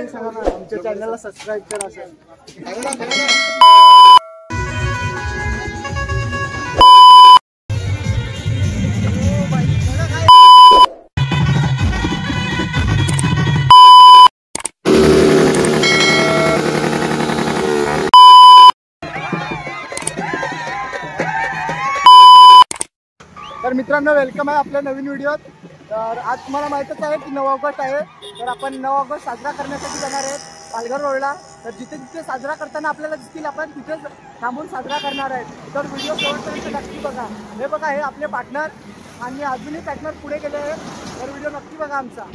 मध्ये सांगा ना, आमच्या चॅनलला सबस्क्राईब करा सर. तर मित्रांनो, वेलकम आहे आपल्या नवीन व्हिडिओत. तर आज तुम्हाला माहीतच आहे की 9 ऑगस्ट आहे. तर आपण 9 ऑगस्ट साजरा करण्यासाठी जाणार आहेत पालघर रोडला. तर जिथे जिथे साजरा करताना आपल्याला दिसतील, आपण तिथेच थांबून साजरा करणार आहेत. तर व्हिडिओ शेवटपर्यंत नक्की बघा. हे बघा, हे आपले पार्टनर आणि अजूनही पार्टनर पुढे गेले आहेत. तर व्हिडिओ नक्की बघा आमचा.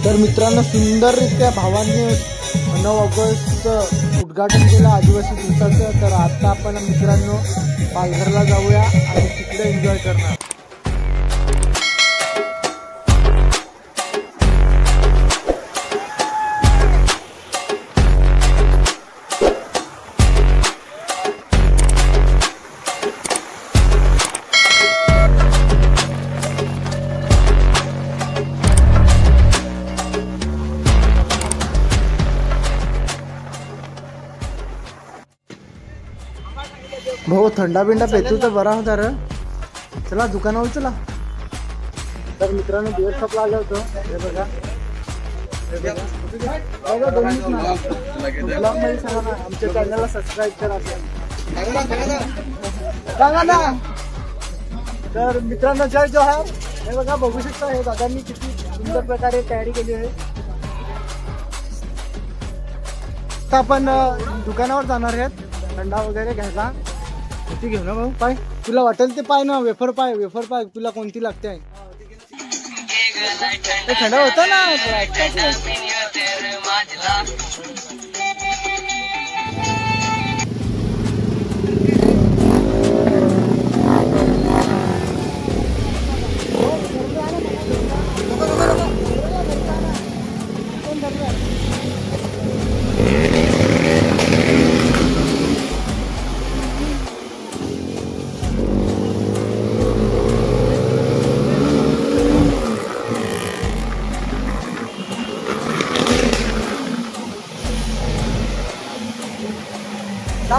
तर मित्रांनो, सुंदररित्या भावांनी 9 ऑगस्टचं उद्घाटन केलं आदिवासी दिवसाचं. तर आता आपण मित्रांनो पालघरला जाऊया आणि तिकडे एन्जॉय करणार. भाऊ, थंडा बिंडा पेतू तर बरा होता रे. चला दुकानावर चला. तर मित्रांनो, बिअर शॉपला आलो होतो. हे बघा, ब्लॉगमध्ये सांगा ना, आमच्या चॅनलला सबस्क्राईब करा सांगा ना. तर मित्रांनो, जय जोहार. हे बघा, बघू शकता हे दादांनी किती सुंदर प्रकारे तयारी केली आहे. तर आपण दुकानावर जाणार आहेत थंडा वगैरे घ्यायला. किती घेऊ ना भाऊ? पाय तुला वाटेल ते पाय ना. वेफर पाय तुला कोणती लागते आहे? थंड होतं ना.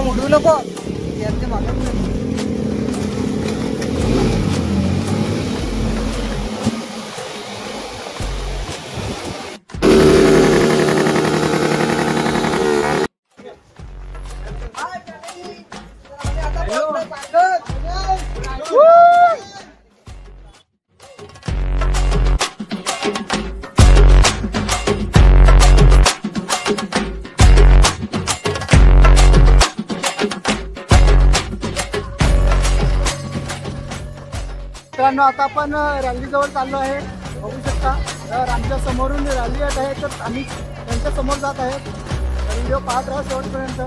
उडू नको यांच्या मागून. मित्रांनो, आता आपण रॅली जवळ चाललो आहे. बघू शकता, तर आमच्या समोरून रॅली येत आहे. तर आम्ही त्यांच्या समोर जात आहेत. व्हिडिओ पाहत राहा शेवटपर्यंत.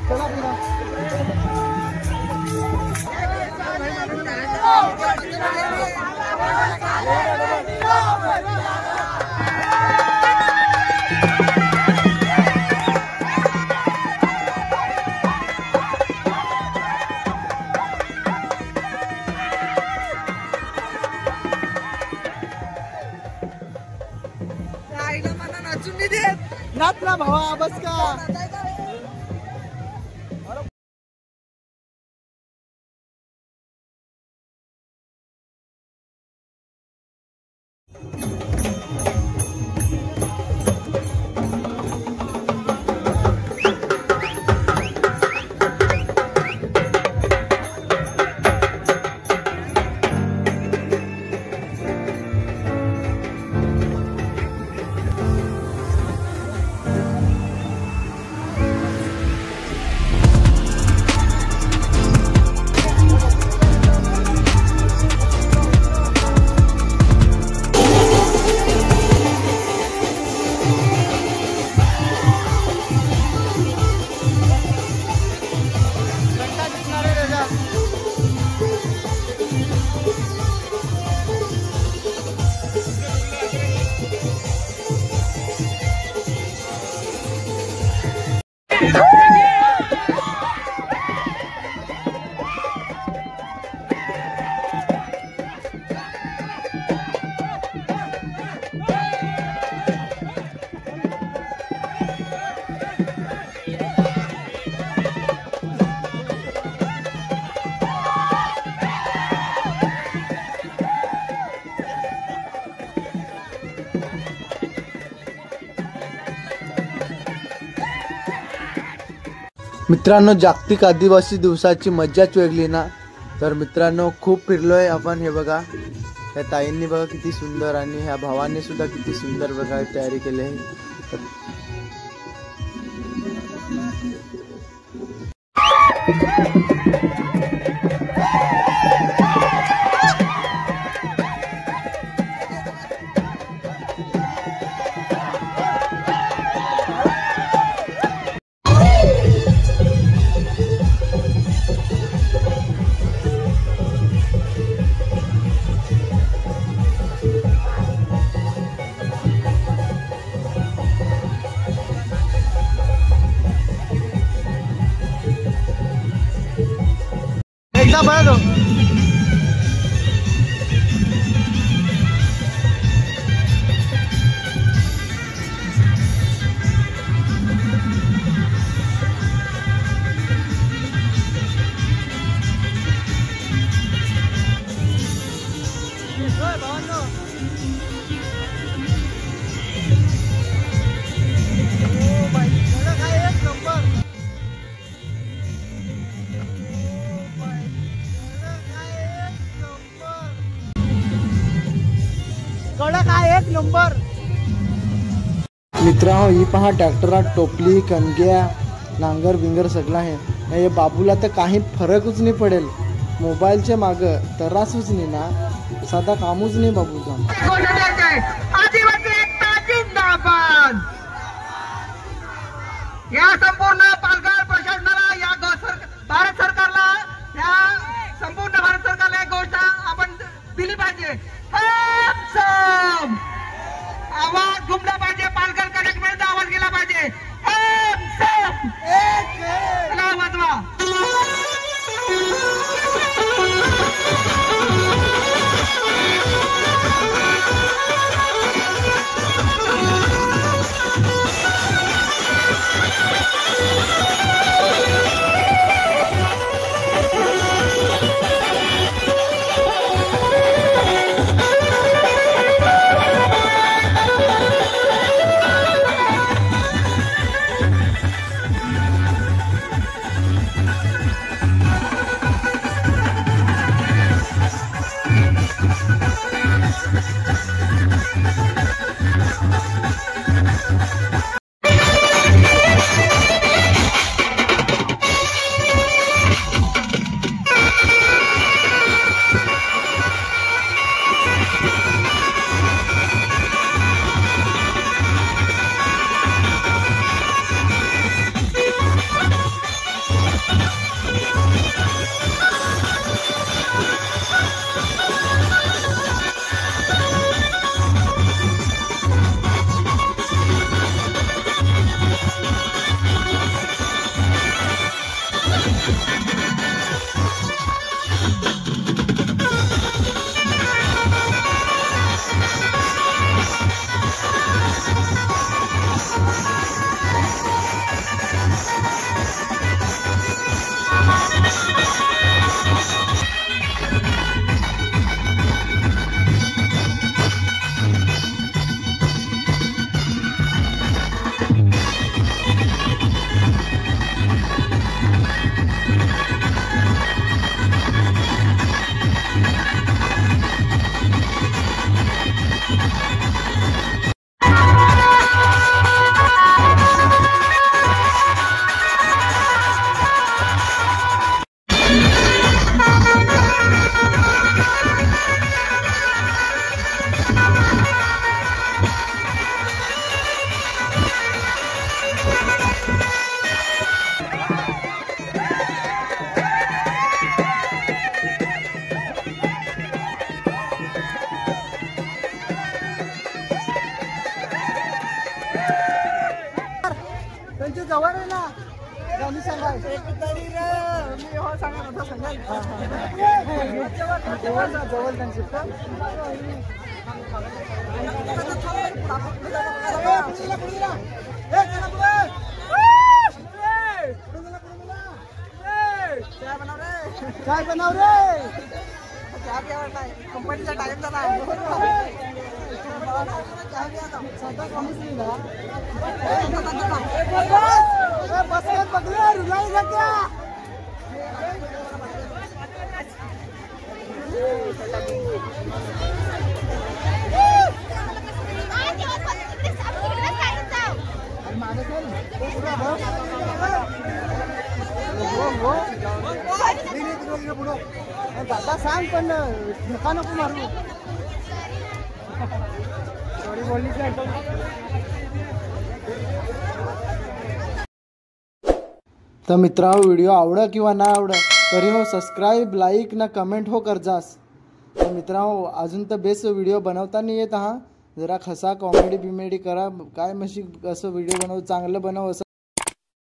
चला पुढे. आईला मला नाचून नाही देत. नाच ना भावा बस का. मित्रांनो, जागतिक आदिवासी दिवसाची मज्जाच वेगळी ना. तर मित्रांनो, खूप फिरलोय आपण. हे बघा, ह्या ताईंनी बघा किती सुंदर आणि ह्या भावांनी सुद्धा किती सुंदर बघा तयारी केली आहे. एकदा बघा तो कडक आहे एक नंबर. मित्रांनो, ही पहा ट्रॅक्टरात टोपली, कणग्या, नांगर बिंगर सगळं आहे. हे बाबूला तर काही फरकच नाही पडेल. मोबाईलच्या माग तरासूच नाही ना, साधा कामच नाही बाबूचा. या संपूर्ण पालघर प्रशासनाला, या भारत सरकारला, या संपूर्ण भारत सरकारला एक गोष्ट आपण दिली पाहिजे. आवाज घुमला पाहिजे. पालघर कनेक्ट पर्यंत आवाज गेला पाहिजे. वाजवा. त्यांची जवळ आहे ना गाणी सांगा जवळ त्यांची काय बनव रे कंपनीचा टाइम झाला बस बघले रुलाई घ्या दादा सांग पण धक्का नको मारू सॉरी बोलली तर मित्रांनो व्हिडिओ आवडा किंवा ना आवडा तरी हो सबस्क्राईब लाईक ना कमेंट हो कर जास तर मित्रांनो अजून तर बेस्ट व्हिडिओ बनवता नाही येत हा जरा खसा कॉमेडी बिमेडी करा काय मशी असं व्हिडिओ बनव चांगलं बनव असं